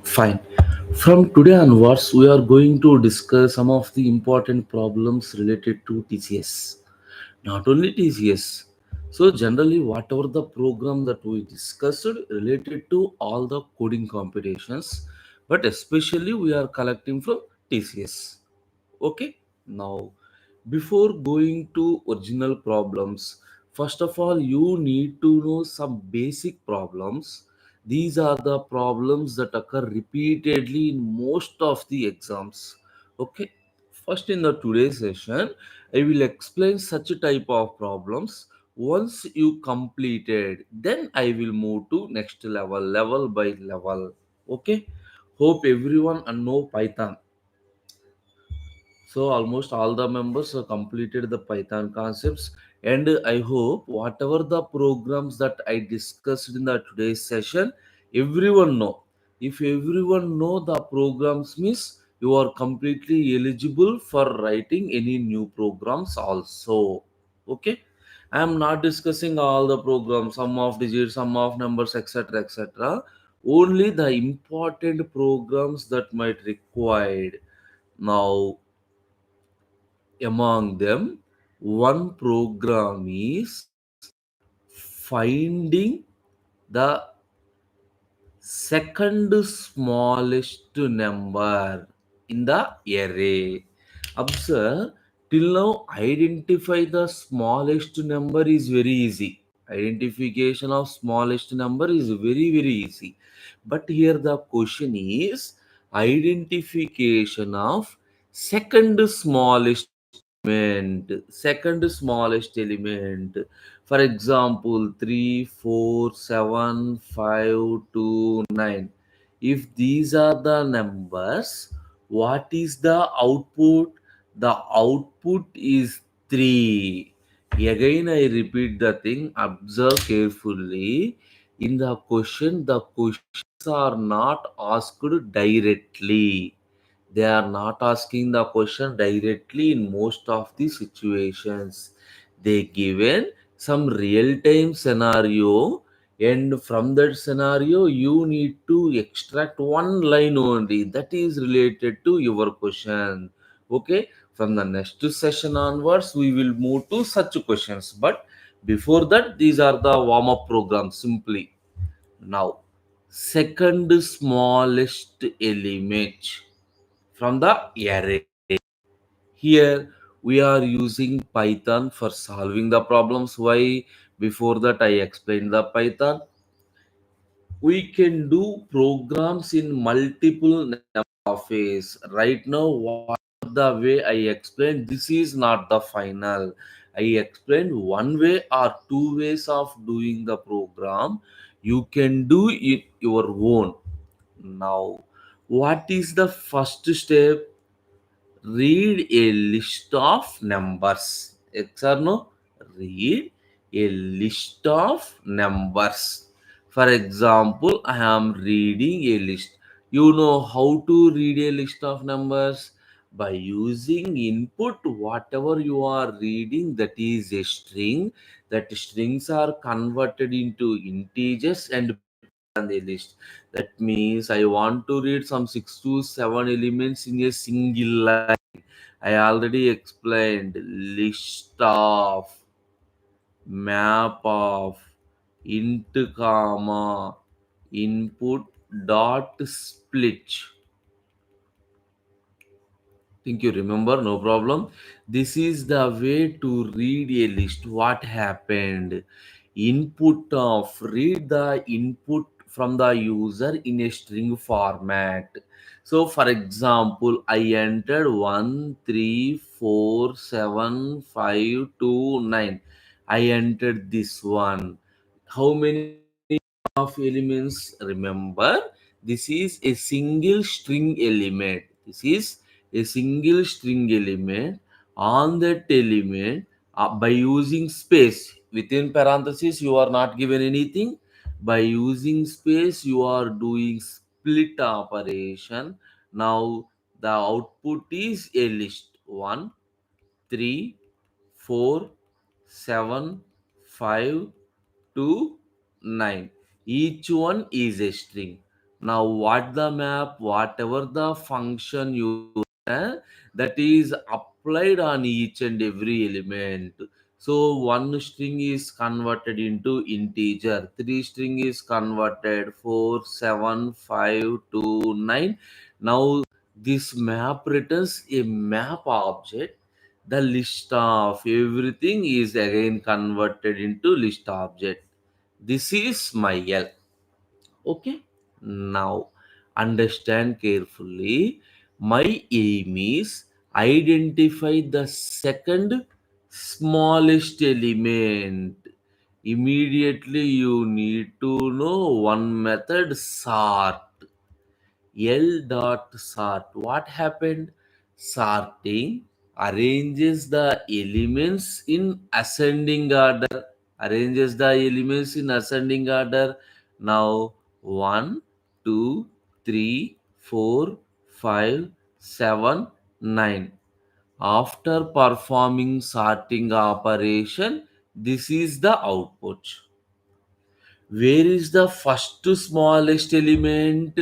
Fine. From today onwards, we are going to discuss some of the important problems related to TCS. Not only TCS. So generally, whatever the program that we discussed related to all the coding competitions, but especially we are collecting from TCS. Okay. Now, before going to original problems, first of all, you need to know some basic problems. These are the problems that occur repeatedly in most of the exams. Okay. First, in the today's session, I will explain such a type of problems. Once you completed, then I will move to next level, level by level. Okay. Hope everyone know Python. So almost all the members have completed the Python concepts, and I hope whatever the programs that I discussed in the today's session, everyone know. If everyone know the programs means you are completely eligible for writing any new programs also. Okay. I am not discussing all the programs, sum of digits, sum of numbers, etc. etc. Only the important programs that might required. Now among them, one program is finding the second smallest number in the array. Observe, till now, identify the smallest number is very easy. Identification of smallest number is very, very easy. But here the question is identification of second smallest element. For example, 3, 4, 7, 5, 2, 9. If these are the numbers, what is the output? The output is 3. Again, I repeat the thing. Observe carefully. In the questions are not asked directly. They are not asking the question directly in most of the situations. They given some real time scenario, and from that scenario you need to extract one line only that is related to your question. Okay, from the next session onwards we will move to such questions, but before that these are the warm up programs simply. Now, second smallest element from the array. Here we are using Python for solving the problems. Why? Before that I explained the Python. We can do programs in multiple number of ways. Right now, what the way I explained, this is not the final. I explained one way or two ways of doing the program. You can do it your own. Now, what is the first step? Read a list of numbers. Yes or no? Read a list of numbers. For example, I am reading a list. You know how to read a list of numbers? By using input, whatever you are reading, that is a string. That strings are converted into integers and on the list. That means I want to read some 6 to 7 elements in a single line. I already explained list of, map of, int comma, input dot split. Think you remember? No problem. This is the way to read a list. What happened? Input of read the input from the user in a string format. So, for example, I entered 1, 3, 4, 7, 5, 2, 9. I entered this one. How many of elements? Remember, this is a single string element. This is a single string element. On that element, by using space within parentheses, you are not given anything. By using space, you are doing split operation. Now the output is a list: 1, 3, 4, 7, 5, 2, 9. Each one is a string. Now what the map, whatever the function you that is applied on each and every element. So one string is converted into integer, three string is converted, 4 7 5 2 9. Now this map returns a map object. The list of everything is again converted into list object. This is my L. Okay. Now understand carefully. My aim is identify the second smallest element. Immediately you need to know one method, sort. L dot sort. What happened? Sorting arranges the elements in ascending order. Arranges the elements in ascending order. Now, one, 2, 3, 4, 5, 7, 9. After performing sorting operation, this is the output. Where is the first smallest element?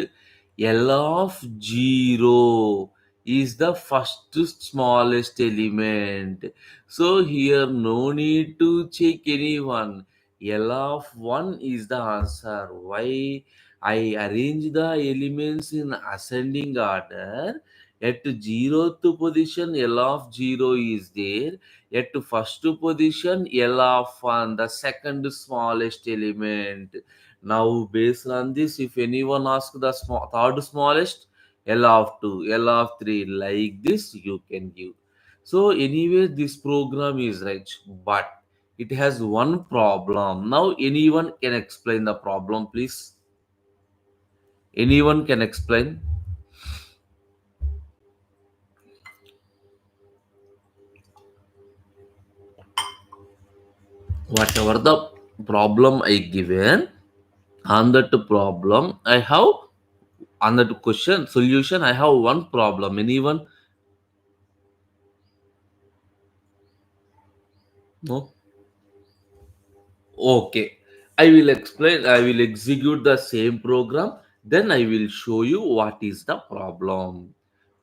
L of 0 is the first smallest element. So here no need to check anyone. L of 1 is the answer. Why? I arrange the elements in ascending order. At 0th position, L of 0 is there. At first position, L of 1, the second smallest element. Now, based on this, if anyone asks the third smallest, L of 2, L of 3, like this, you can give. So, anyway, this program is right, but it has one problem. Now, anyone can explain the problem, please? Anyone can explain? Whatever the problem I given, on that problem I have, on that question solution I have one problem. Anyone? No. Okay, I will explain. I will execute the same program, then I will show you what is the problem.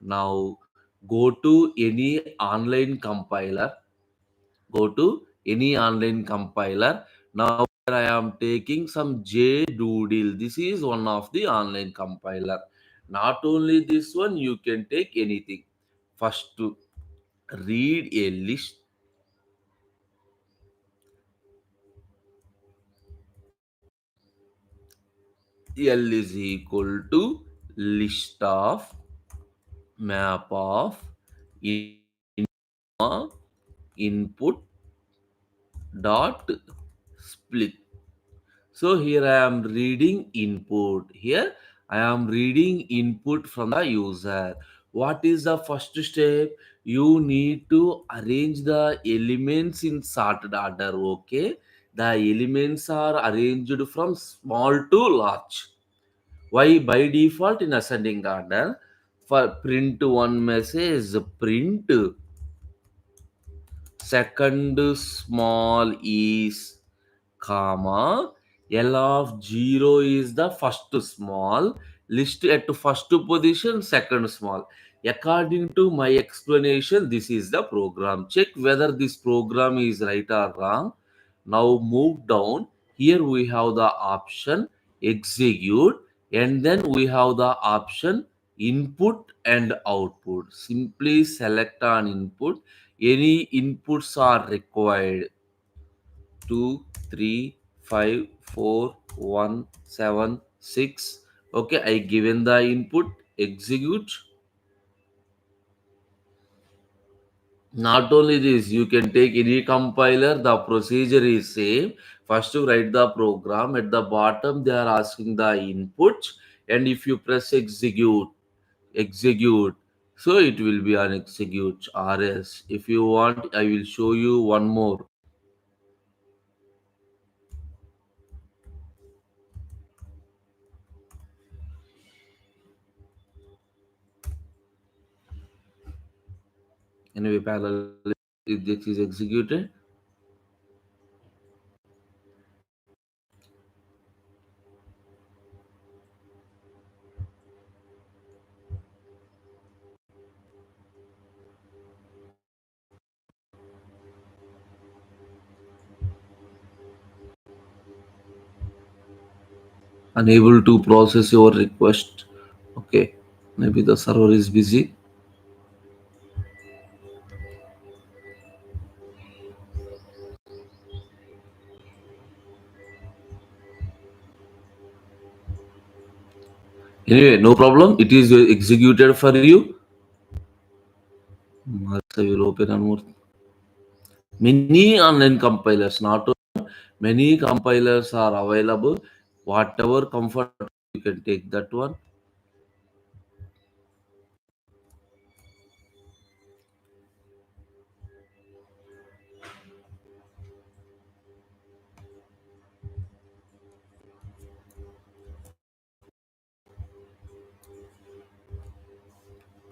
Now go to any online compiler. Go to any online compiler. Now I am taking some JDoodle. This is one of the online compiler. Not only this one, you can take anything. First to read a list. L is equal to list of map of input dot split. So here I am reading input. Here I am reading input from the user. What is the first step? You need to arrange the elements in sorted order. Okay, the elements are arranged from small to large. Why? By default in ascending order. For print one message, print second small is comma, L of 0 is the first small, list at first position second small. According to my explanation, this is the program. Check whether this program is right or wrong. Now move down. Here we have the option execute, and then we have the option input and output. Simply select an input. Any inputs are required. 2, 3, 5, 4, 1, 7, 6. Okay, I given the input, execute. Not only this, you can take any compiler, the procedure is same. First to write the program, at the bottom they are asking the input, and if you press execute, so it will be an execute rs. If you want, I will show you one more. Anyway, parallel, if this is executed. Unable to process your request. Okay, maybe the server is busy. Anyway, no problem. It is executed for you. I will open one more. Many online compilers, not many compilers are available. Whatever comfort you can take that one.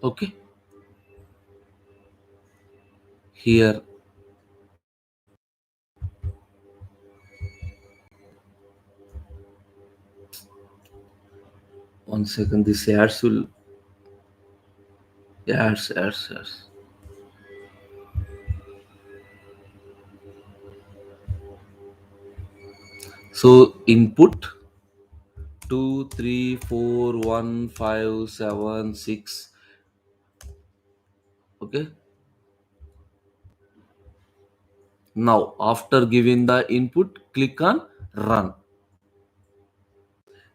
Okay. Here, 1 second. This ads will ads. So input 2 3 4 1 5 6. Okay. Now after giving the input, click on run.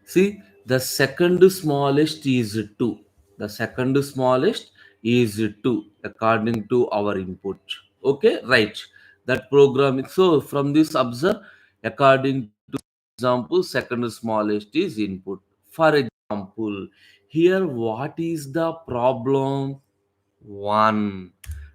See, the second smallest is 2. The second smallest is 2 according to our input. Okay, right. That program. So from this observe, according to example, second smallest is input. For example, here what is the problem? 1.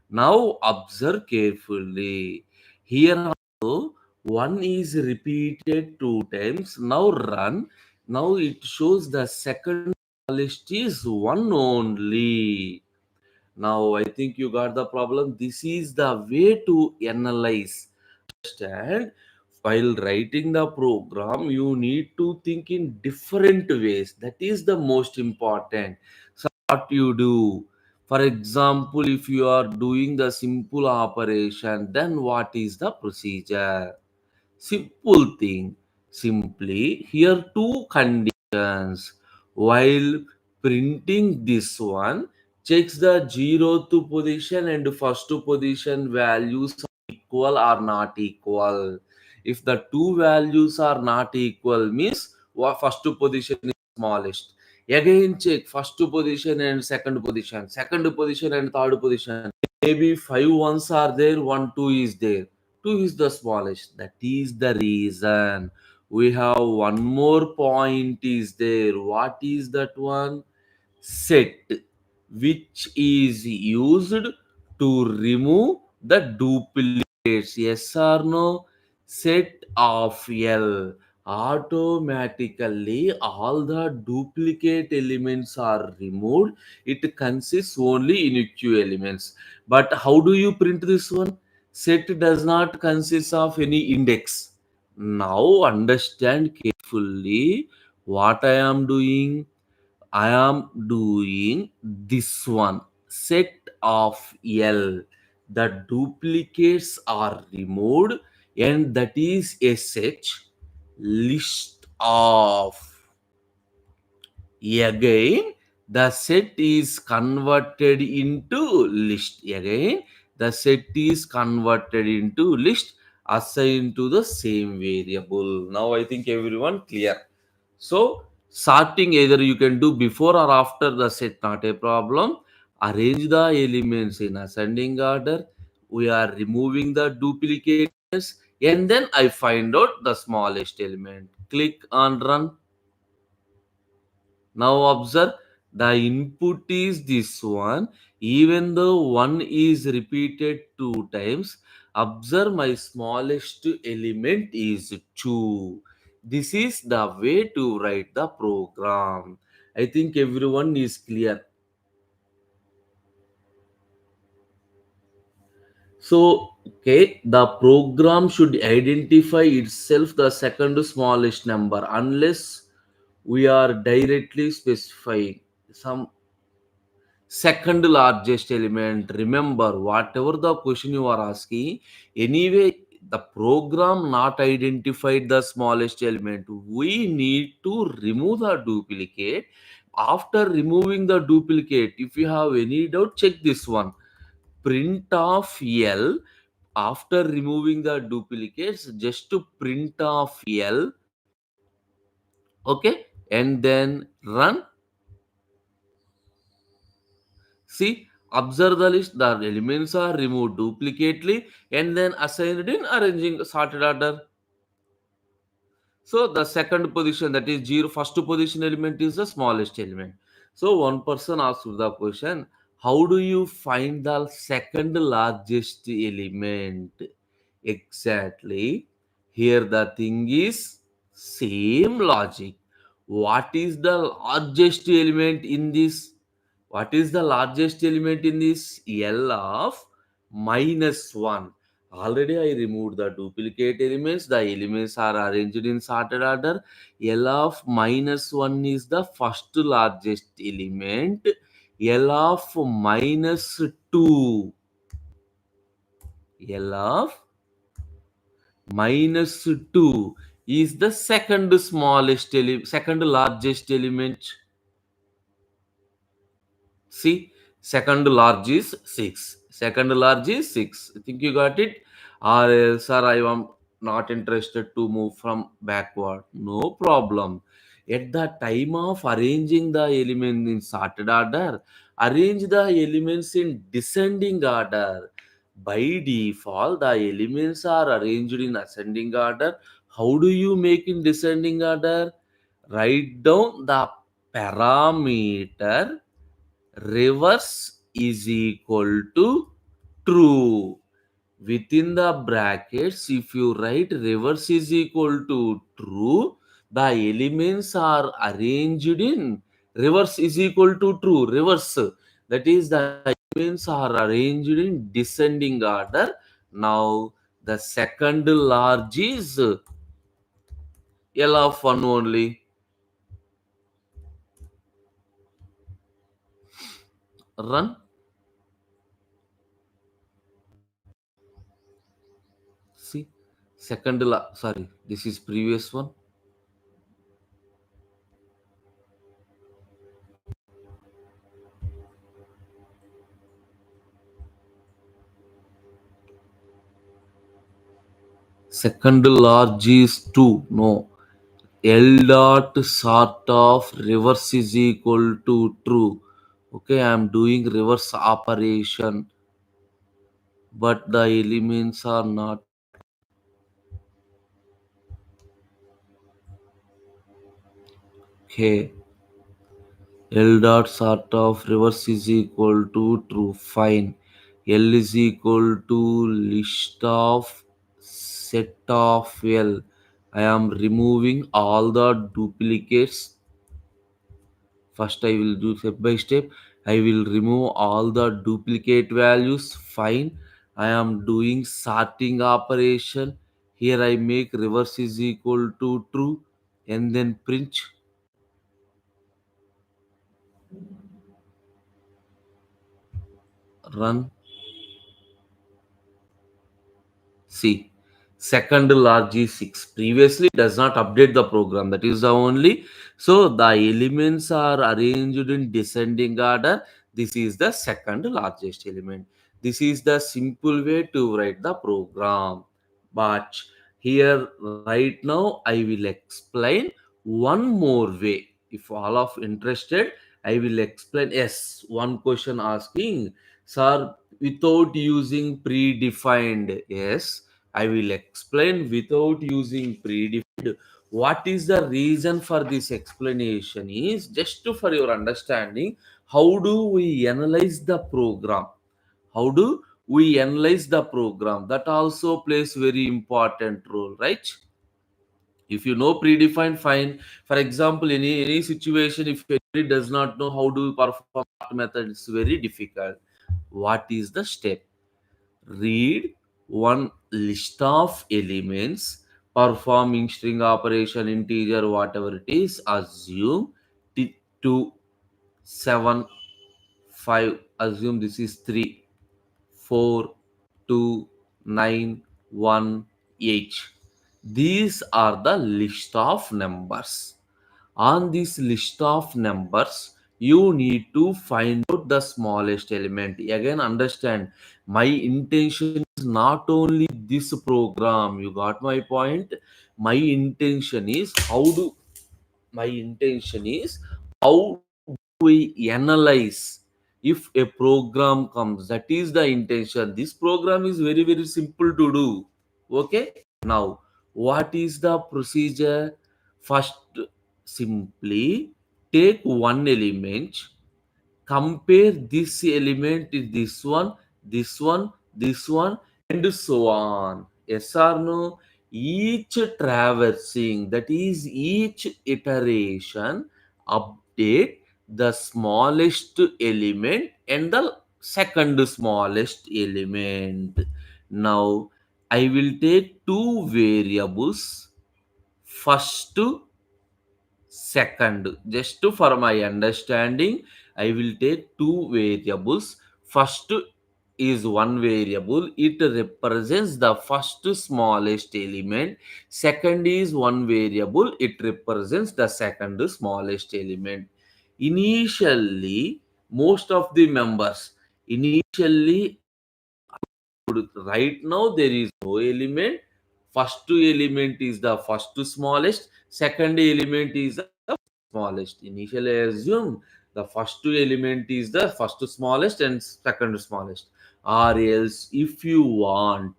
Now observe carefully. Here also 1 is repeated 2 times. Now run. Now it shows the second list is 1 only. Now I think you got the problem. This is the way to analyze. Understand? While writing the program, you need to think in different ways. That is the most important. So what you do? For example, if you are doing the simple operation, then what is the procedure? Simple thing. Simply here two conditions. While printing this one, checks the zeroth position and first position values are equal or not equal. If the two values are not equal, means first position is smallest. Again check first position and second position and third position. Maybe five ones are there, one two is there. 2 is the smallest. That is the reason. We have one more point is there. What is that one? Set, which is used to remove the duplicates. Yes or no? Set of L. Automatically, all the duplicate elements are removed. It consists only in eq elements. But how do you print this one? Set does not consist of any index. Now understand carefully what I am doing. I am doing this one. Set of L. The duplicates are removed, and that is a set list of. Again, the set is converted into list. Again, the set is converted into list assigned to the same variable. Now I think everyone clear. So sorting either you can do before or after the set, not a problem. Arrange the elements in ascending order. We are removing the duplicates, and then I find out the smallest element. Click on run. Now observe, the input is this one. Even though one is repeated two times, observe my smallest element is 2. This is the way to write the program. I think everyone is clear. So, okay, the program should identify itself the second smallest number unless we are directly specifying some second largest element. Remember, whatever the question you are asking, anyway, the program not identified the smallest element. We need to remove the duplicate. After removing the duplicate, if you have any doubt, check this one. Print of L. After removing the duplicates, just to print of L. Okay, and then run. See, observe the list. The elements are removed duplicately and then assigned in arranging sorted order. So the second position, that is zero, first position element is the smallest element. So one person asked the question, how do you find the second largest element? Exactly. Here the thing is same logic. What is the largest element in this? What is the largest element in this? L of minus 1. Already I removed the duplicate elements. The elements are arranged in sorted order. L of minus 1 is the first largest element. L of minus 2. L of minus 2 is the second largest element. See, second large is 6. Second large is 6. I think you got it. Or sir, I am not interested to move from backward. No problem. At the time of arranging the elements in sorted order, arrange the elements in descending order. By default, the elements are arranged in ascending order. How do you make in descending order? Write down the parameter reverse is equal to true. Within the brackets, if you write reverse is equal to true, the elements are arranged in reverse is equal to true. Reverse, that is, the elements are arranged in descending order. Now, the second large is L of 1 only. Run. See, sorry, this is previous one. Second large is 2. No. L dot sort of reverse is equal to true. Okay, I am doing reverse operation, but the elements are not. Okay. L dot sort of reverse is equal to true. Fine. L is equal to list of set of L. I am removing all the duplicates. First, I will do step by step. I will remove all the duplicate values. Fine. I am doing sorting operation. Here I make reverse is equal to true and then print. Run. See, second large is 6. Previously, it does not update the program. That is the only. So, the elements are arranged in descending order. This is the second largest element. This is the simple way to write the program. But here, right now, I will explain one more way. If all of interested, I will explain. Yes, one question asking, sir, without using predefined. Yes, I will explain without using predefined. What is the reason for this explanation is just for your understanding. How do we analyze the program? How do we analyze the program? That also plays very important role, right? If you know predefined, fine. For example, any situation, if anybody does not know how to perform that method, it's very difficult. What is the step? Read one list of elements, performing string operation, integer, whatever it is. Assume 2, 7, 5. Assume this is 3, 4, 2, 9. 1 each. These are the list of numbers. On this list of numbers, you need to find out the smallest element. Again, understand, my intention is not only this program. You got my point? My intention is my intention is how we analyze if a program comes. That is the intention. This program is very, very simple to do. Okay. Now, what is the procedure? First, simply take one element, compare this element to this one, this one, this one, and so on. Yes or no? Each traversing, that is, each iteration, update the smallest element and the second smallest element. Now, I will take two variables, first, second. Just for my understanding, I will take two variables. First is one variable, it represents the first smallest element. Second is one variable, it represents the second smallest element. Initially, most of the members, initially, right now there is no element. First element is the first smallest, second element is the smallest. Initially, I assume the first element is the first smallest and second smallest. Or else, if you want,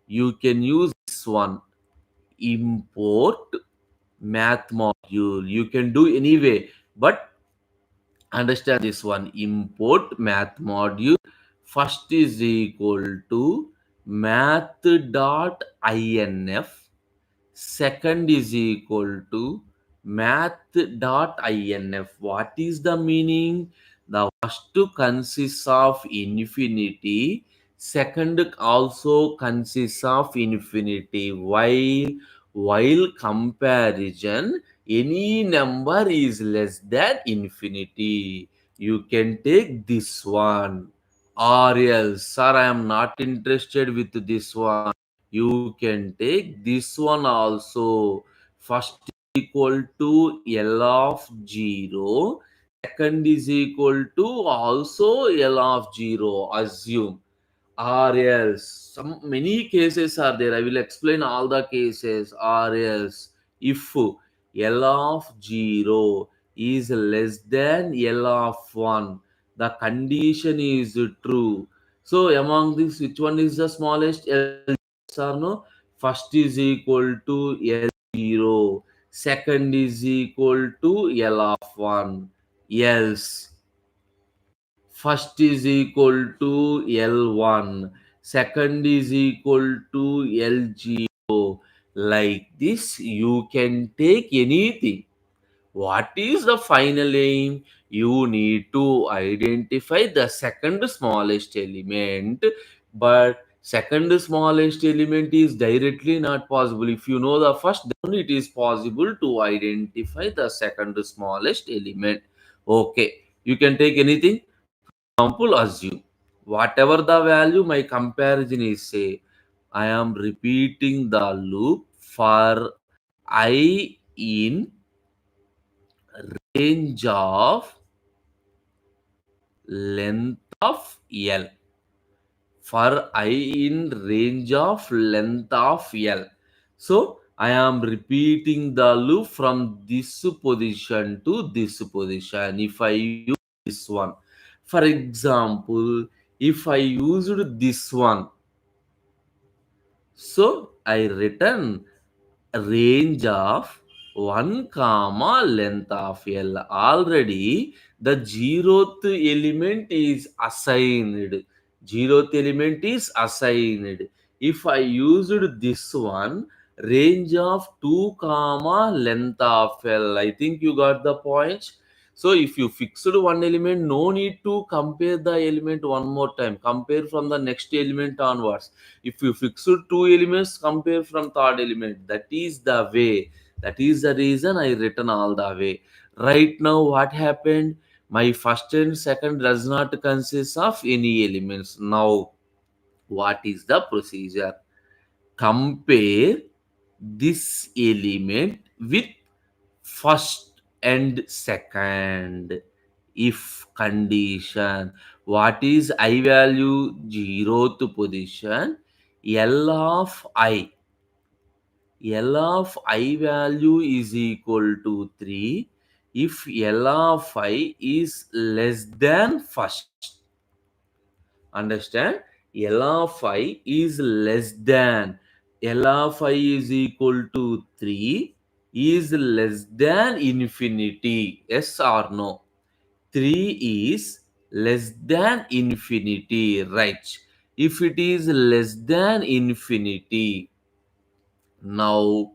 you can use this one, import math module. You can do anyway, but understand this one, import math module. First is equal to math.inf, second is equal to math.inf. What is the meaning? The first consists of infinity, second also consists of infinity. While comparison, any number is less than infinity. You can take this one. Or else, sir, I am not interested with this one. You can take this one also. First equal to L of 0. Second is equal to also L of 0. Assume. Or else, some many cases are there. I will explain all the cases. Or else, if L of 0 is less than L of 1, the condition is true. So among these, which one is the smallest? Yes or no? First is equal to L0, second is equal to L of 1. Else, first is equal to L1, second is equal to L0. Like this, you can take anything. What is the final aim? You need to identify the second smallest element, but second smallest element is directly not possible. If you know the first, then it is possible to identify the second smallest element. Okay, you can take anything. Example, assume whatever the value, my comparison is, say I am repeating the loop for I in range of length of L, for I in range of length of L. So I am repeating the loop from this position to this position. If I use this one, for example, if I used this one, so I return range of 1 comma length of L. Already the zeroth element is assigned. Zeroth element is assigned. If I used this one, range of 2 comma length of L, I think you got the point. So if you fixed one element, no need to compare the element one more time. Compare from the next element onwards. If you fix two elements, compare from third element. That is the way. That is the reason I written all the way. Right now, what happened? My first and second does not consist of any elements. Now, what is the procedure? compare this element with first and second. If condition, what is I value? Zeroth position. L of I value is equal to 3 if L of I is less than first. Understand? L of I is less than. L of I is equal to 3 is less than infinity. Yes or no? 3 is less than infinity, right? If it is less than infinity, now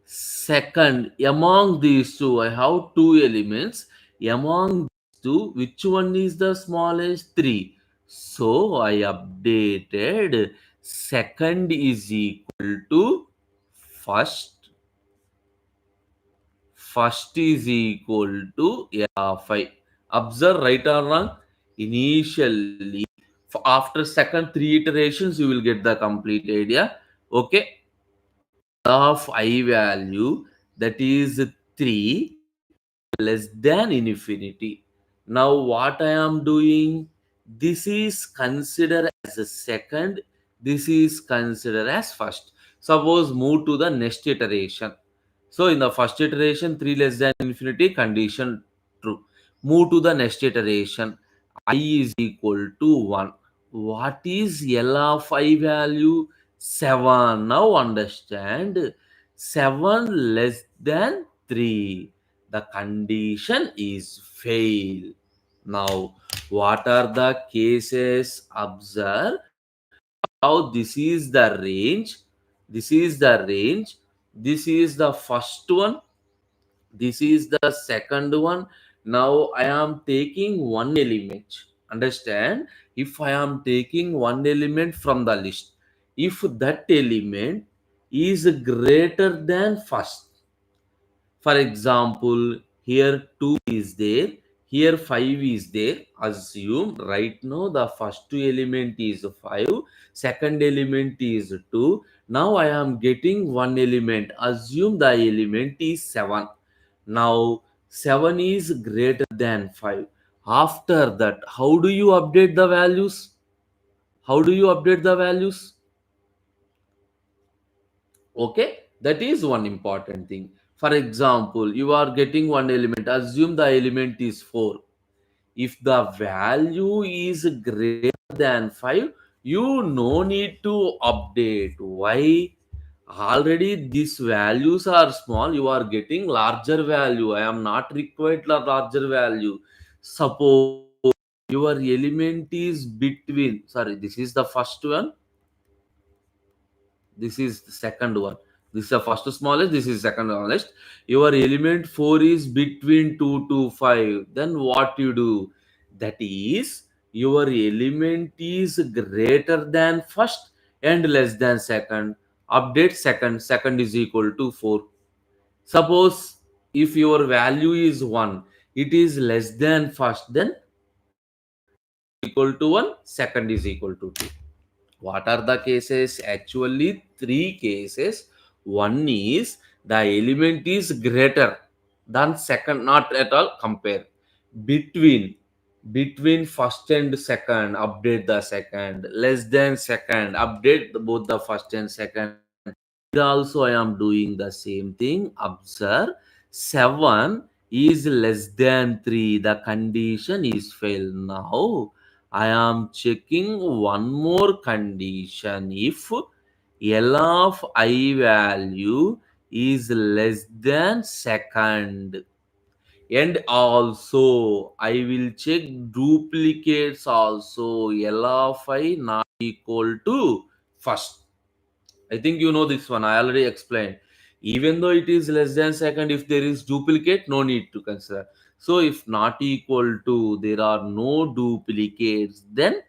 second, among these two, I have two elements. Among these two, which one is the smallest? 3. So I updated second is equal to first. First is equal to 5. Observe right or wrong. Initially, after second 3 iterations, you will get the complete idea. Okay. Of I value, that is 3, less than infinity. Now what I am doing, this is considered as a second, this is considered as first. Suppose move to the next iteration. So in the first iteration, 3 less than infinity, condition true. Move to the next iteration, I is equal to 1. What is L of I value? 7. Now understand, 7 less than 3. The condition is fail. Now, what are the cases? Observe how this is the range. This is the range. This is the first one. This is the second one. Now I am taking one element. Understand? If I am taking one element from the list, if that element is greater than first, for example, here 2 is there, here 5 is there. Assume right now the first two element is 5, second element is 2. Now I am getting one element. Assume the element is 7. Now 7 is greater than 5. After that, how do you update the values? How do you update the values? Okay, that is one important thing. For example, you are getting one element. Assume the element is 4. If the value is greater than 5, you no need to update. Why? Already these values are small, you are getting larger value. I am not required the larger value. Suppose your element is between, sorry, this is the first one, this is the second one, this is the first smallest, this is second smallest. Your element 4 is between 2 to 5. Then what you do, that is your element is greater than first and less than second. Update second, second is equal to 4. Suppose if your value is 1, it is less than first, then equal to 1, second is equal to 2. What are the cases? Actually, three cases. One is the element is greater than second, not at all compare. Between first and second, update the second. Less than second, update both the first and second. Here also I am doing the same thing. Observe, 7 is less than 3. The condition is failed. Now I am checking one more condition. If L of I value is less than second, and also I will check duplicates also. L of I not equal to first. I think you know this one. I already explained. Even though it is less than second, if there is duplicate, no need to consider. So if not equal to, there are no duplicates, then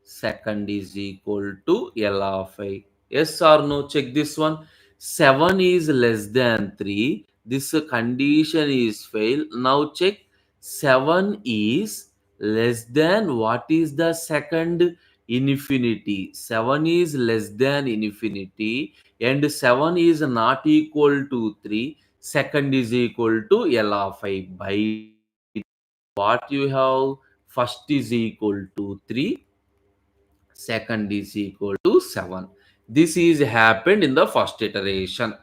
second is equal to L of I. Yes or no? Check this one. 7 is less than 3. This condition is fail. Now check, 7 is less than, what is the second? infinity. 7 is less than infinity, and 7 is not equal to 3. Second is equal to L of I. By what you have, first is equal to 3, second is equal to 7. This is happened in the first iteration.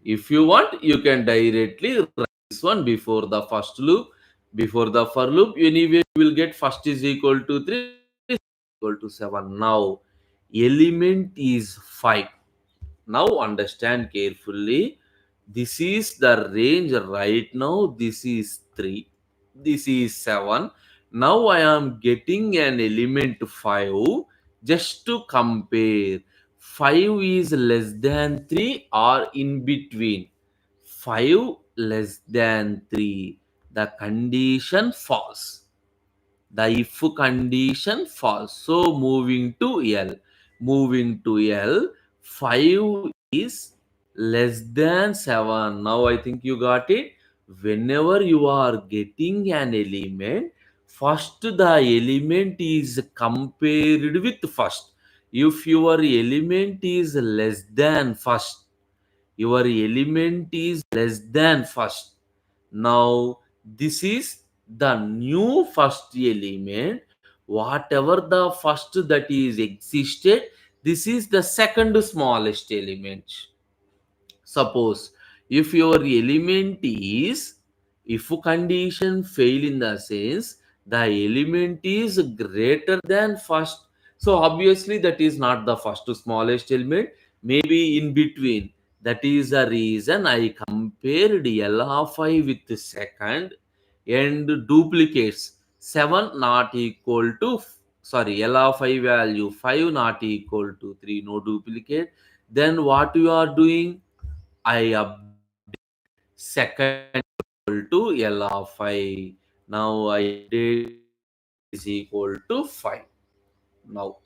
If you want, you can directly write this one before the first loop. Before the for loop, anyway, you will get first is equal to 3, equal to 7. Now, element is 5. Now, understand carefully. This is the range right now. This is 3. This is 7. Now, I am getting an element 5 just to compare. 5 is less than 3 or in between. 5 less than 3. The condition false. The if condition false. So moving to L. Moving to L, 5 is less than 7. Now I think you got it. Whenever you are getting an element, first the element is compared with first. If your element is less than first, your element is less than first. Now this is the new first element. Whatever the first that is existed, this is the second smallest element. Suppose if your element is, if condition fail in the sense the element is greater than first, so obviously that is not the first smallest element, maybe in between. That is the reason I compared L of I with the second, and duplicates 7 not equal to, sorry, L of I value 5 not equal to 3, no duplicate. Then what you are doing, I update second equal to L of I. Now I update second is equal to 5. Now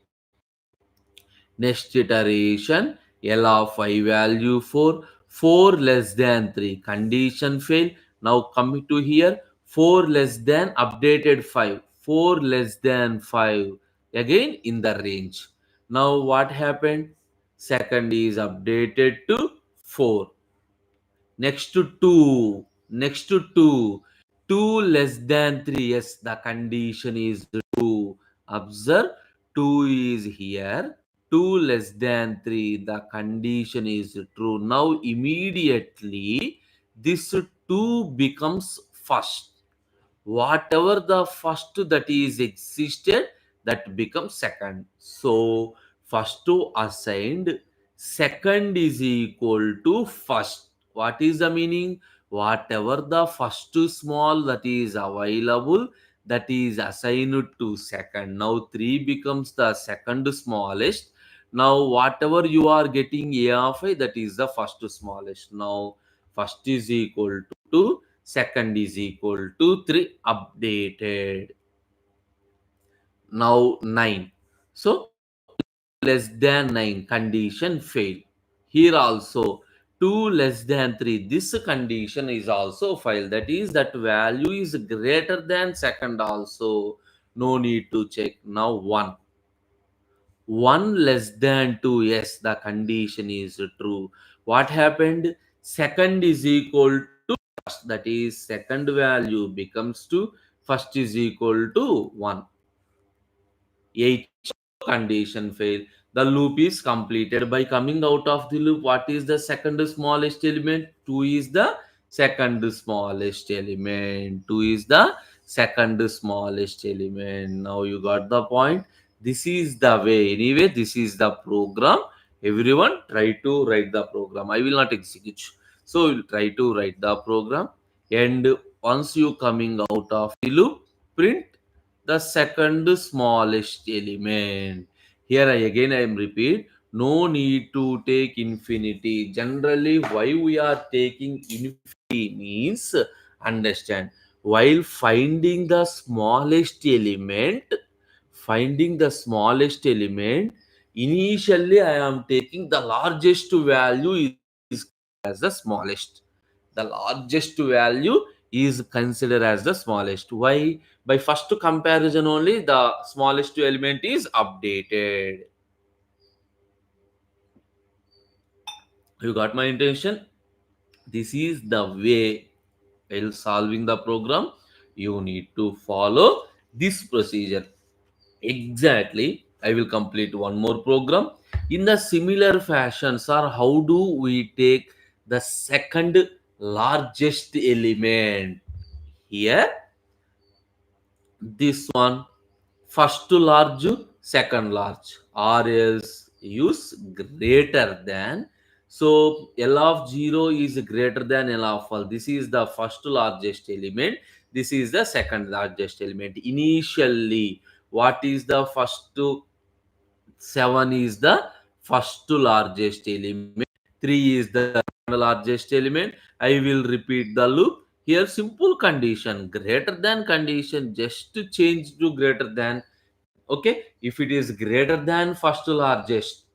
next iteration, L of I value 4, 4 less than 3. Condition fail. Now come to here, 4 less than updated 5. 4 less than 5. Again in the range. Now what happened? Second is updated to 4. Next to 2. Next to 2. 2 less than 3. Yes, the condition is 2. Observe, 2 is here. 2 less than 3. The condition is true. Now, immediately, this 2 becomes first. Whatever the first that is existed, that becomes second. So first to assigned, second is equal to first. What is the meaning? Whatever the first small that is available, that is assigned to second. Now 3 becomes the second smallest. Now whatever you are getting A of I, that is the first smallest. Now first is equal to 2, second is equal to 3, updated. Now 9. So less than 9, condition fail. Here also 2 less than 3, this condition is also failed. That is, that value is greater than second also. No need to check. Now 1. 1 less than 2, yes, the condition is true. What happened? Second is equal to first, that is second value becomes 2, first is equal to 1. 8, condition fail. The loop is completed. By coming out of the loop, what is the second smallest element? 2 is the second smallest element. 2 is the second smallest element. Now you got the point. This is the way. Anyway, this is the program. Everyone try to write the program. I will not execute. So you will try to write the program. And once you coming out of the loop, print the second smallest element. Here I am repeat, no need to take infinity. Generally, why we are taking infinity means, understand, while finding the smallest element, initially I am taking the largest value is as the smallest. The largest value is considered as the smallest. Why? By first comparison only the smallest element is updated. You got my intention? This is the way while solving the program you need to follow this procedure. Exactly. I will complete one more program. In the similar fashion, sir, how do we take the second largest element? Here, this one, first to large, second large, or else use greater than. So L of 0 is greater than L of all. This is the first largest element. This is the second largest element. Initially, what is the first to 7 is the first largest element. 3 is the second largest element. I will repeat the loop. Here, simple condition, greater than condition, just to change to greater than. Okay, if it is greater than first largest,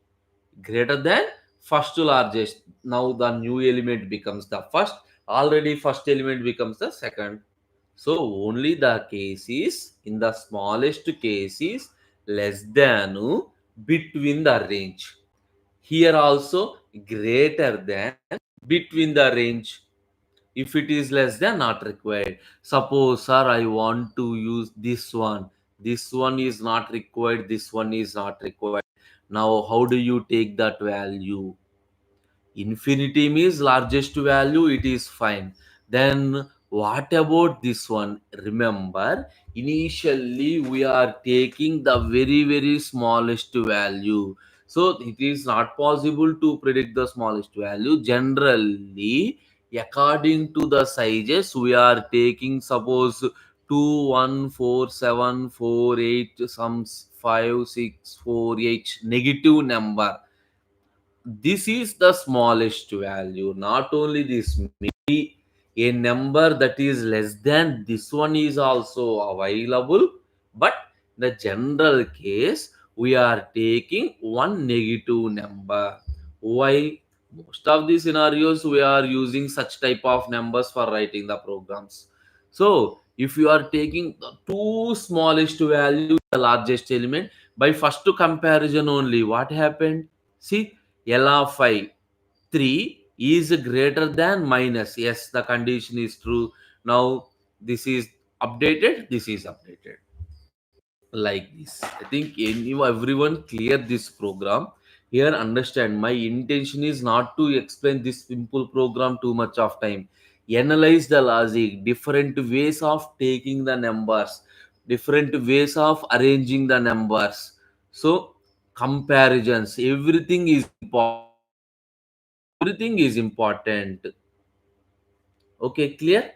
greater than first largest, now the new element becomes the first. Already, first element becomes the second. So, only the case is in the smallest case is less than between the range. Here also greater than between the range. If it is less than, not required. Suppose, sir, I want to use this one. This one is not required. This one is not required. Now, how do you take that value? Infinity means largest value, it is fine. Then what about this one? Remember, initially we are taking the very smallest value, so it is not possible to predict the smallest value. Generally, according to the sizes, we are taking, suppose 2 1 4 7 4 8, some 5 6 4 8 negative number. This is the smallest value. Not only this, maybe a number that is less than this one is also available, but the general case we are taking one negative number. Why? Most of the scenarios we are using such type of numbers for writing the programs. So if you are taking the two smallest value, the largest element, by first comparison only, what happened? See, L of I 3 is greater than minus. Yes, the condition is true. Now, this is updated, this is updated. Like this. I think everyone clear this program. Here, understand my intention is not to explain this simple program too much of time. Analyze the logic, different ways of taking the numbers, different ways of arranging the numbers. So, comparisons, everything is important. Everything is important. Okay, clear?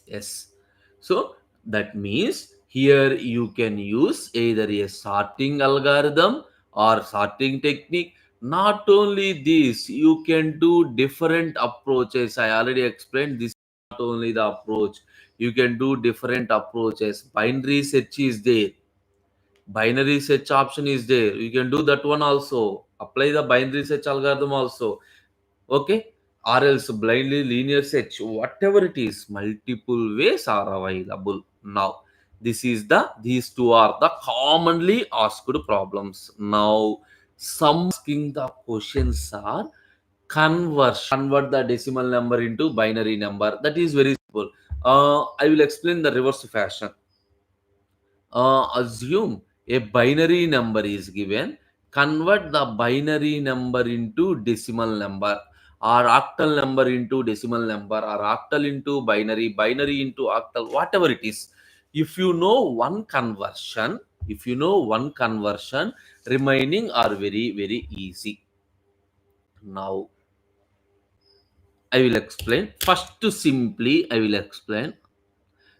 Yes. So that means here you can use either a sorting algorithm or sorting technique. Not only this, you can do different approaches. I already explained this. Not only the approach, you can do different approaches. Binary search is there. Binary search option is there. You can do that one also. Apply the binary search algorithm also. Okay, or else blindly linear search, whatever it is, multiple ways are available. Now these two are the commonly asked problems. Now some asking the questions are convert the decimal number into binary number. That is very simple. I will explain the reverse fashion. Assume a binary number is given, convert the binary number into decimal number, or octal number into decimal number, or octal into binary, binary into octal, whatever it is. If you know one conversion, if you know one conversion, remaining are very easy. Now I will explain. First, simply I will explain.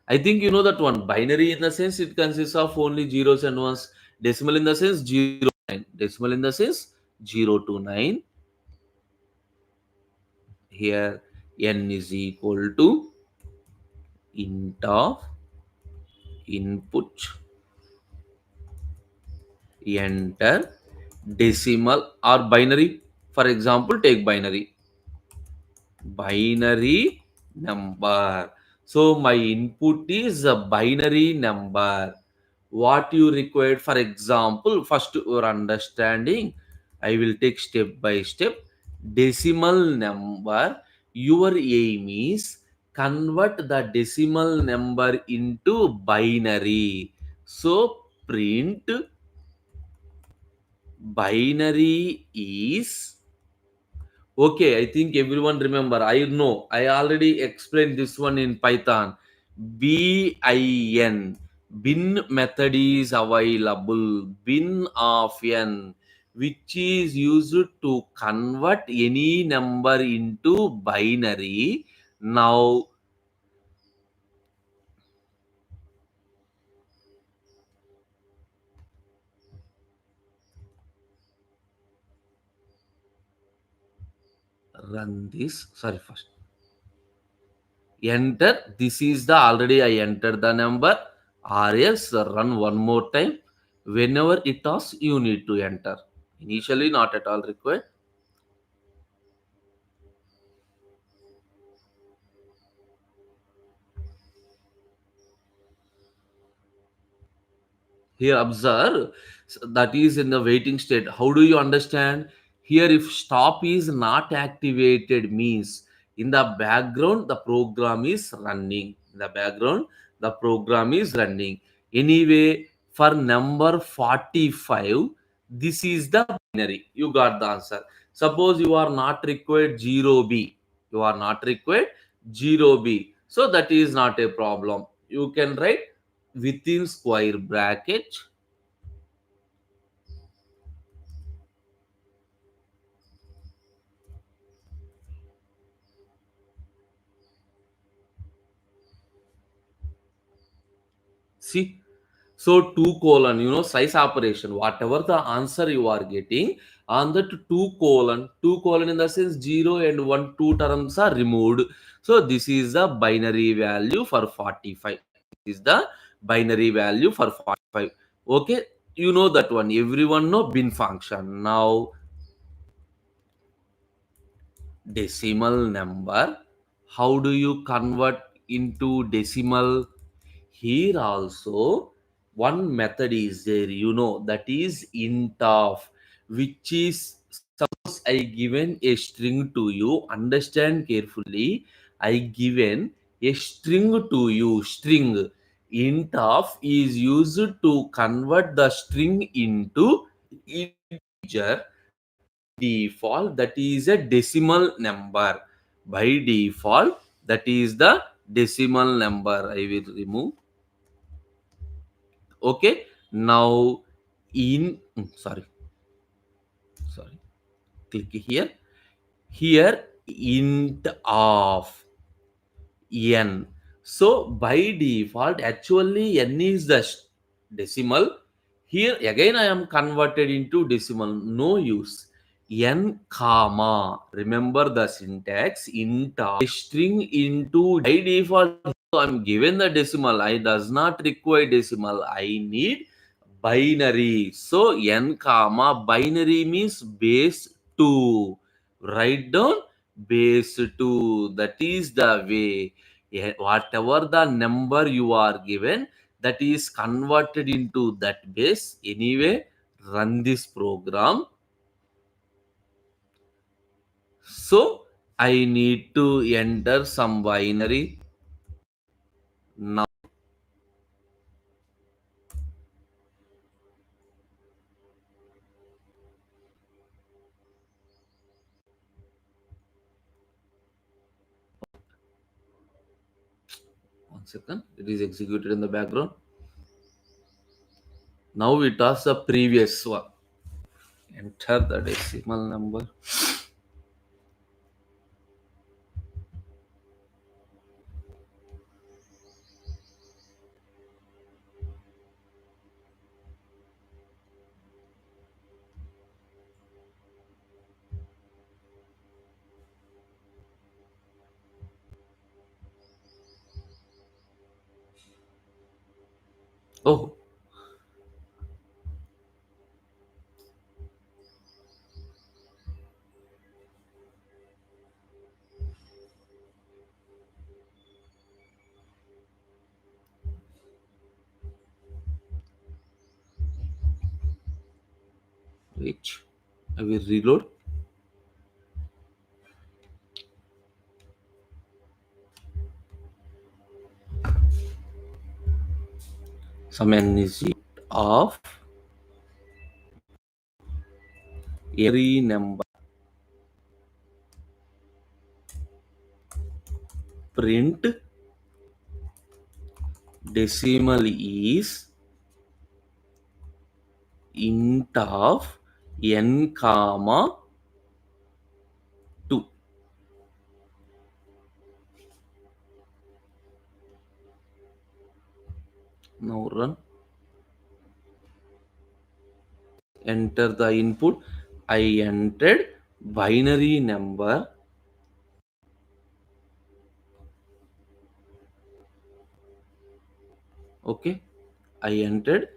I think you know that one. Binary in the sense it consists of only zeros and ones. Decimal in the sense 0 to 9. Decimal in the sense 0 to 9. Here n is equal to int of input enter decimal or binary. For example, take binary. binary number. So my input is a binary number. What you required, for example, first your understanding, I will take step by step. Decimal number, your aim is convert the decimal number into binary. So print binary is okay. I think everyone remember. I know. I already explained this one in Python. bin. Bin method is available. Bin of n, which is used to convert any number into binary. Now run this. Sorry, first enter. This is the already I entered the number, or else run one more time. Whenever it asks, you need to enter. Initially not at all required. Here observe, that is in the waiting state. How do you understand? Here if stop is not activated means in the background the program is running. In the background the program is running. Anyway, for number 45, this is the binary. You got the answer. Suppose you are not required 0b. You are not required 0b. So that is not a problem. You can write within square bracket. See, so 2 colon, size operation, whatever the answer you are getting, on that 2 colon in the sense 0 and 1, two terms are removed. So this is the binary value for 45. This is the binary value for 45. Okay, you know that one, everyone know bin function. Now decimal number, how do you convert into decimal? Here also one method is there, that is int of, which is, suppose I given a string to you, understand carefully. I given a string to you. String int of is used to convert the string into integer. Default, that is a decimal number. By default, that is the decimal number. I will remove. Okay, now in sorry, click here. Here int of n. So by default, actually n is the decimal. Here again I am converted into decimal. No use. N comma. Remember the syntax. Int of a string into, by default I'm given the decimal. I does not require decimal. I need binary. So n comma binary means base 2. Write down base 2. That is the way. Yeah, whatever the number you are given, that is converted into that base. Anyway, run this program. So I need to enter some binary. Now one second, it is executed in the background. Now it was the previous one. Enter the decimal number. Oh, Which I will reload. Some n is of every number. Print decimal is int of n comma 2. Now run. Enter the input. I entered binary number. Okay, I entered.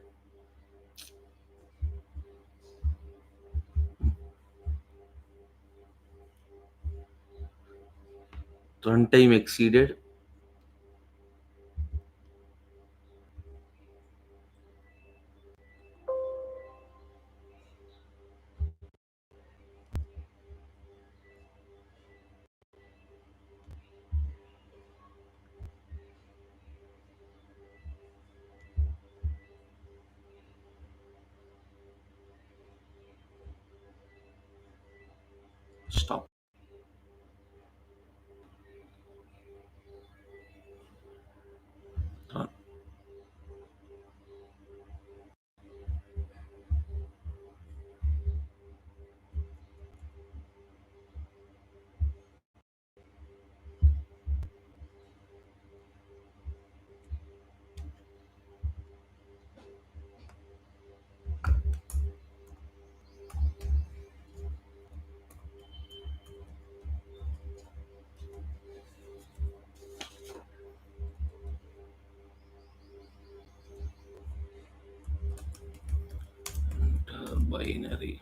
Runtime exceeded. Stop. Run. Binary.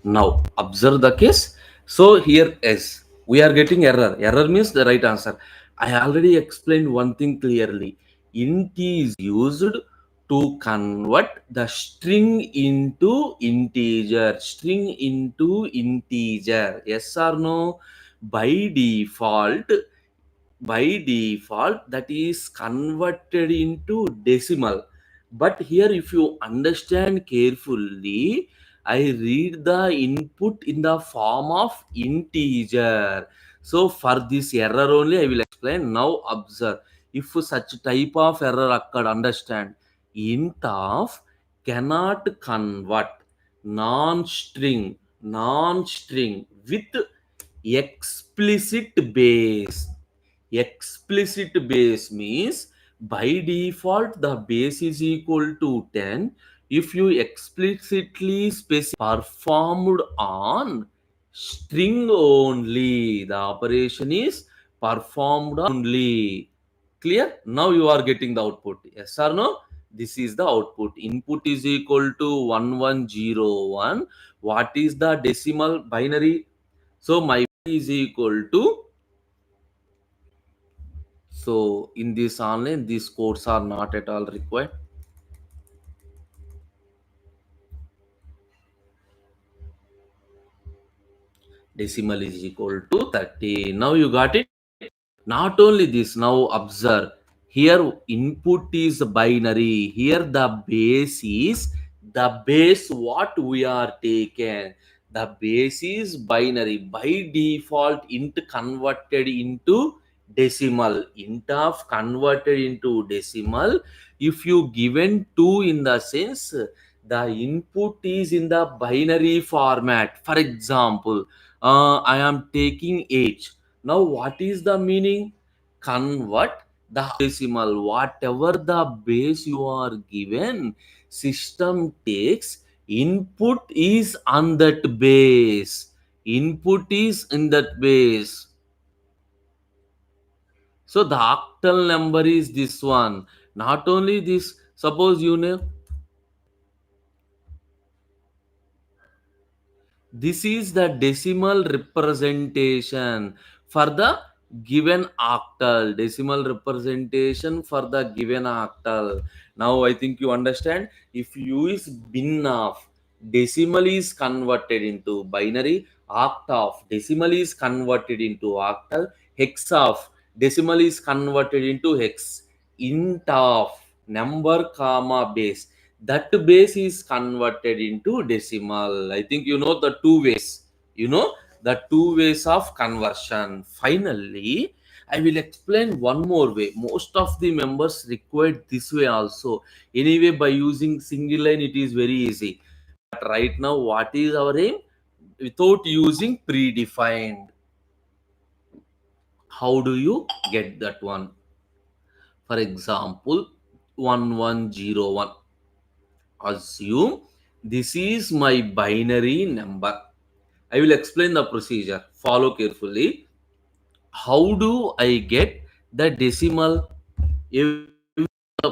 Now observe the case. So here S, we are getting error. Error means the right answer. I already explained one thing clearly. Int is used to convert the string into integer. String into integer. Yes or no? By default, that is converted into decimal. But here if you understand carefully, I read the input in the form of integer. So for this error only I will explain. Now observe, if such type of error occurred, understand, int of cannot convert non-string with explicit base. Explicit base means by default the base is equal to 10. If you explicitly specify performed on string only, the operation is performed only. Clear? Now you are getting the output. Yes or no? This is the output. Input is equal to 1101. What is the decimal binary? So my is equal to, so in this online, these codes are not at all required. Decimal is equal to 30. Now you got it. Not only this, now observe. Here input is binary. Here the base is the base what we are taken. The base is binary. By default, int converted into decimal. Int of converted into decimal. If you given 2 in the sense, the input is in the binary format. For example, I am taking age. Now, what is the meaning? Convert the decimal, whatever the base you are given, system takes input is on that base. Input is in that base. So the octal number is this one. Not only this, suppose you know this is the decimal representation for the given octal. Decimal representation for the given octal. Now I think you understand. If u is bin of, decimal is converted into binary, oct of, decimal is converted into octal, hex of, decimal is converted into hex, int of, number comma base, that base is converted into decimal. I think you know the two ways. You know the two ways of conversion. Finally, I will explain one more way. Most of the members require this way also. Anyway, by using single line, it is very easy. But right now, what is our aim? Without using predefined. How do you get that one? For example, 1101. Assume this is my binary number. I will explain the procedure. Follow carefully. How do I get the decimal? The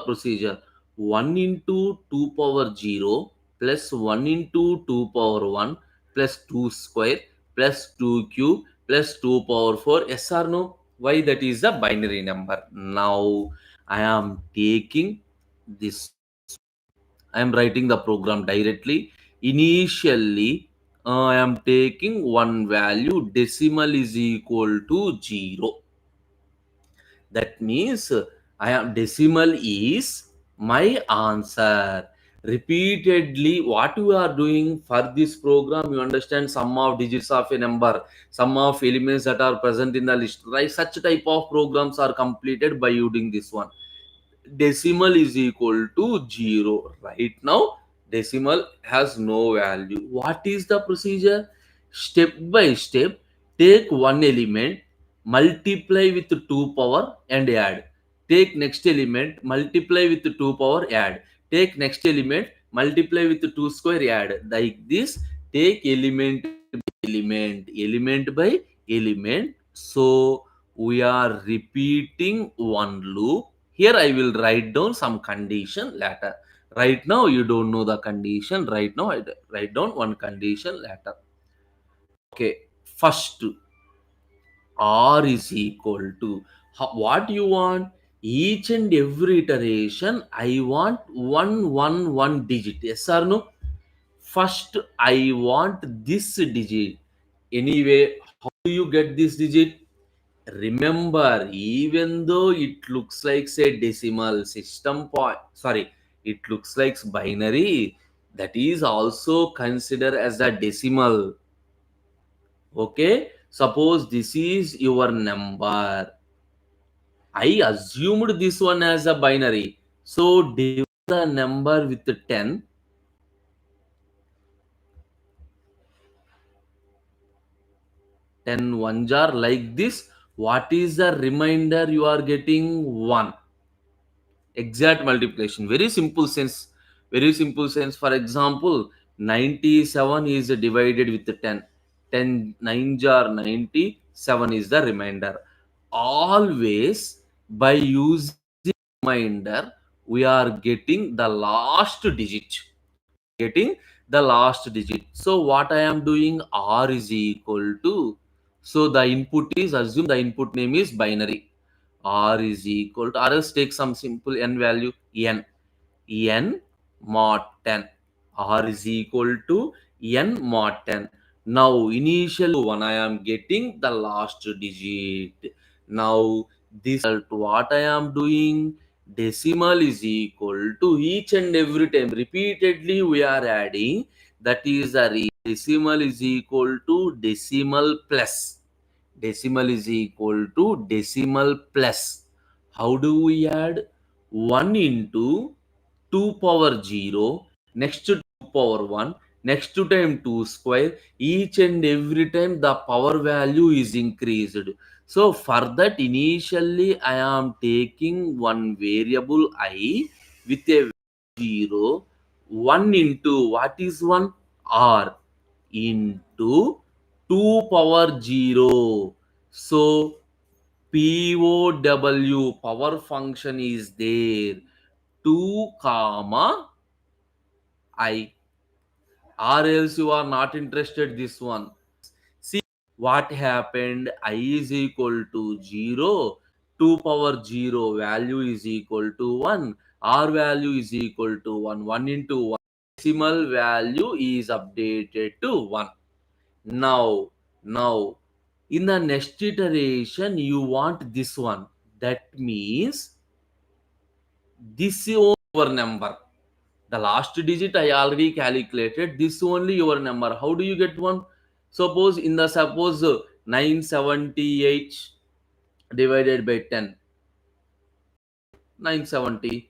procedure 1 into 2 power 0 plus 1 into 2 power 1 plus 2 square plus 2 cube plus 2 power 4. Yes or no? Why? That is a binary number. Now I am taking this. I am writing the program directly. Initially, I am taking one value, decimal is equal to 0. That means I am decimal is my answer. Repeatedly, what you are doing for this program, you understand sum of digits of a number, sum of elements that are present in the list, right? Such type of programs are completed by using this one. Decimal is equal to 0. Right now decimal has no value. What is the procedure? Step by step, take one element, multiply with 2 power and add. Take next element, multiply with 2 power, add. Take next element, multiply with 2 square, add. Like this, take element by element, element by element. So we are repeating one loop. Here I will write down some condition later. Right now you don't know the condition. Right now I write down one condition later. Okay, first r is equal to, what you want? Each and every iteration I want one digit. Yes or no? First I want this digit. Anyway, how do you get this digit? Remember, even though it looks like say decimal system point, sorry, it looks like binary, that is also considered as a decimal. Okay, suppose this is your number. I assumed this one as a binary, so divide the number with 10. 10 ones are like this. What is the remainder? You are getting 1. Exact multiplication, very simple sense, very simple sense. For example, 97 is divided with 10. 10 nines are 90, 7 is the remainder. Always by using remainder, we are getting the last digit, getting the last digit. So what I am doing, r is equal to, so the input is, assume the input name is binary, r is equal to, or else take some simple n value, n mod 10, r is equal to n mod 10. Now initial one I am getting the last digit. Now this what I am doing, decimal is equal to, each and every time repeatedly we are adding, that is a decimal is equal to decimal plus, decimal is equal to decimal plus. How do we add? 1 into 2 power 0 next to 2 power 1, next to time 2 square, each and every time the power value is increased. So for that, initially I am taking one variable I with a 0, 1 into what is 1, r into 2 power 0. So POW power function is there, 2 comma I, or else you are not interested this one. See what happened, I is equal to 0, 2 power 0 value is equal to 1, r value is equal to 1, 1 into 1, decimal value is updated to 1. Now in the next iteration you want this one, that means this is your number. The last digit I already calculated, this only your number. How do you get one? Suppose 978 divided by 10, 970.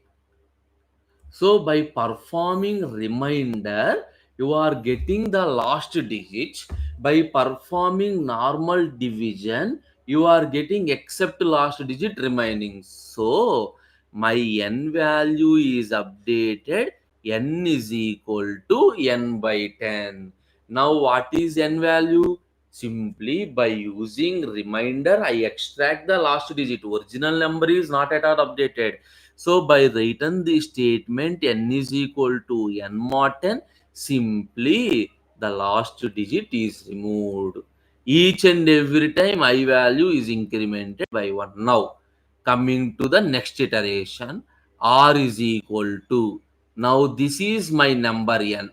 So by performing remainder, you are getting the last digit. By performing normal division, you are getting except last digit remaining. So my n value is updated. N is equal to n by 10. Now what is n value? Simply by using remainder, I extract the last digit. Original number is not at all updated. So by written the statement n is equal to n mod 10, simply the last digit is removed. Each and every time I value is incremented by 1. Now coming to the next iteration, r is equal to, now this is my number n.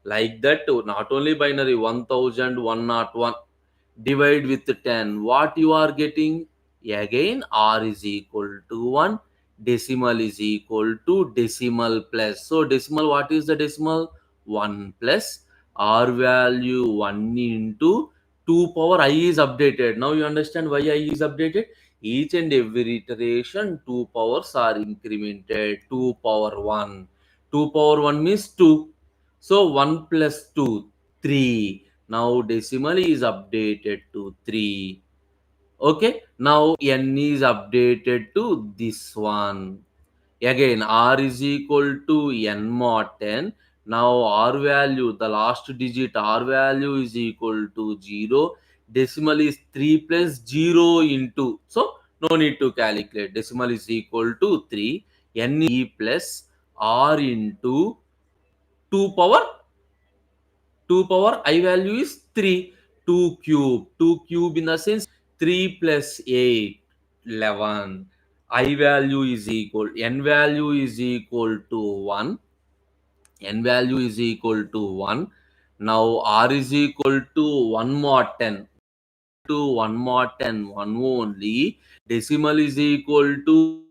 Like that, not only binary 1001, divide with 10, what you are getting? Again r is equal to 1, decimal is equal to decimal plus. So decimal, what is the decimal? 1 plus r value 1 into 2 power I is updated. Now you understand why I is updated. Each and every iteration 2 powers are incremented. 2 power 1, 2 power 1 means 2. So 1 plus 2, 3. Now decimal is updated to 3. Okay. Now n is updated to this one. Again, r is equal to n mod 10. Now r value, the last digit r value is equal to 0. Decimal is 3 plus 0 into. So no need to calculate. Decimal is equal to 3. N is plus r into 2 power 2 power I value is 3. 2 cube, 2 cube in the sense 3 plus 8, 11. I value is equal, n value is equal to 1, n value is equal to 1. Now r is equal to 1 mod 10, to 1 mod 10, 1 only. Decimal is equal to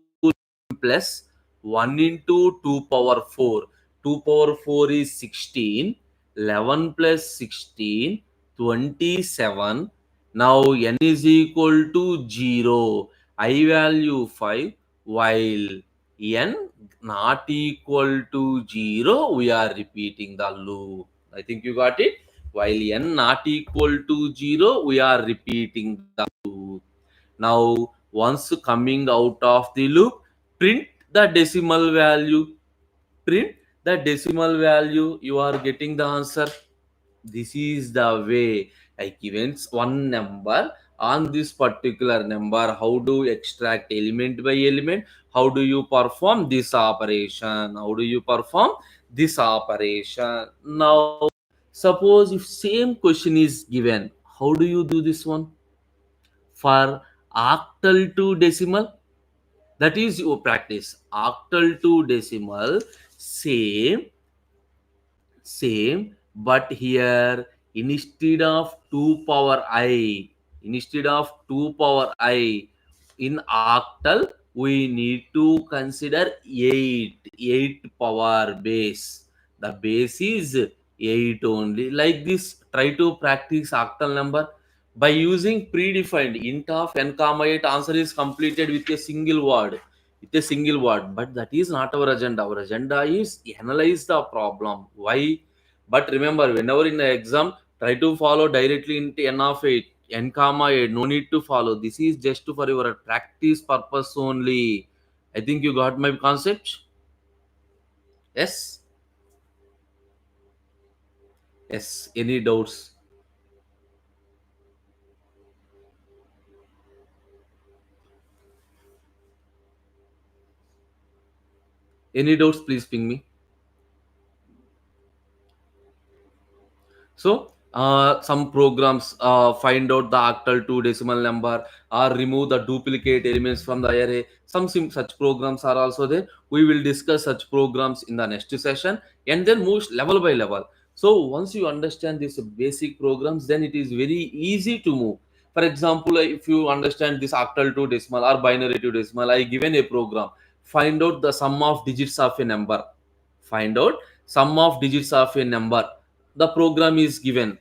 plus 1 into 2 power 4. 2 power 4 is 16. 11 plus 16, 27. Now n is equal to 0. I value 5. While n not equal to 0, we are repeating the loop. I think you got it. While n not equal to 0, we are repeating the loop. Now once coming out of the loop, print the decimal value. Print the decimal value, you are getting the answer. This is the way, like events one number, on this particular number, how do you extract element by element, how do you perform this operation, how do you perform this operation. Now suppose if same question is given, how do you do this one? For octal to decimal, that is your practice. Octal to decimal, same, but here instead of 2 power I, instead of 2 power I, in octal we need to consider 8 power base. The base is 8 only. Like this, try to practice octal number by using predefined int of n comma 8. Answer is completed with a single word. with a single word. But that is not our agenda. Our agenda is analyze the problem. Why? But remember, whenever in the exam, try to follow directly into n of 8, n comma 8. No need to follow. This is just for your practice purpose only. I think you got my concept. Yes. Yes. Any doubts? Any doubts? Please ping me. So, some programs find out the octal two decimal number or remove the duplicate elements from the array. Some such programs are also there. We will discuss such programs in the next session and then move level by level. So, once you understand these basic programs, then it is very easy to move. For example, if you understand this octal two decimal or binary two decimal, I given a program. Find out the sum of digits of a number. Find out sum of digits of a number. The program is given.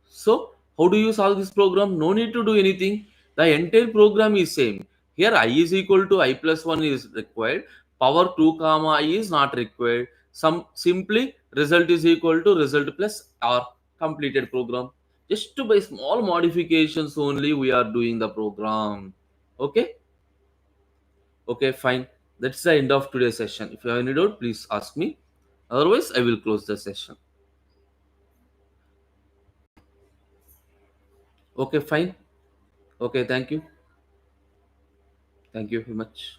So how do you solve this program? No need to do anything. The entire program is same. Here I is equal to I plus 1 is required. Power 2 comma I is not required. Some simply result is equal to result plus r. Completed program. Just to by small modifications only we are doing the program. Okay. Okay, fine. That's the end of today's session. If you have any doubt, please ask me. Otherwise I will close the session. Okay, fine. Okay, thank you. Thank you very much.